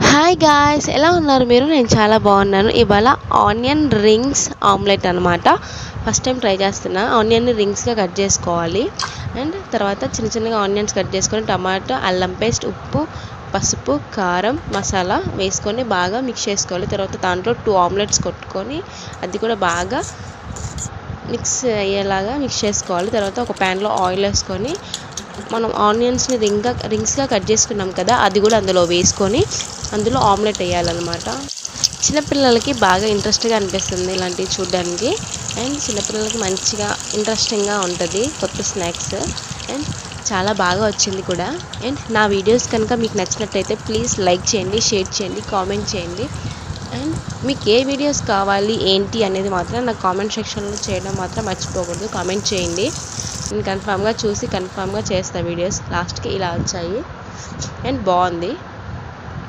Hi guys, ఎలా ఉన్నారు మీరు? నేను చాలా బాగున్నాను. ఇవాళ ఆనియన్ రింగ్స్ ఆమ్లెట్ అనమాట. ఫస్ట్ టైం ట్రై చేస్తున్నా. ఆనియన్ని రింగ్స్గా కట్ చేసుకోవాలి. అండ్ తర్వాత చిన్న చిన్నగా ఆనియన్స్ కట్ చేసుకొని టమాటో, అల్లం పేస్ట్, ఉప్పు, పసుపు, కారం, మసాలా వేసుకొని బాగా మిక్స్ చేసుకోవాలి. తర్వాత దాంట్లో 2 ఆమ్లెట్స్ కొట్టుకొని అది కూడా బాగా మిక్స్ అయ్యేలాగా మిక్స్ చేసుకోవాలి. తర్వాత ఒక ప్యాన్లో ఆయిల్ వేసుకొని మనం ఆనియన్స్ని రింగ్స్గా కట్ చేసుకున్నాం కదా, అది కూడా అందులో వేసుకొని అందులో ఆమ్లెట్ వేయాలన్నమాట. చిన్నపిల్లలకి బాగా ఇంట్రెస్ట్గా అనిపిస్తుంది ఇలాంటివి చూడడానికి. అండ్ చిన్నపిల్లలకి మంచిగా ఇంట్రెస్టింగ్గా ఉంటుంది కొత్త స్నాక్స్. అండ్ చాలా బాగా వచ్చింది కూడా. అండ్ నా వీడియోస్ కనుక మీకు నచ్చినట్టయితే ప్లీజ్ లైక్ చేయండి, షేర్ చేయండి, కామెంట్ చేయండి. అండ్ మీకు ఏ వీడియోస్ కావాలి ఏంటి అనేది మాత్రం నాకు కామెంట్ సెక్షన్లో చేయడం మాత్రం మర్చిపోకూడదు. కామెంట్ చేయండి, నేను కన్ఫామ్గా చూసి కన్ఫామ్గా చేస్తాను వీడియోస్. లాస్ట్కి ఇలా వచ్చాయి అండ్ బాగుంది.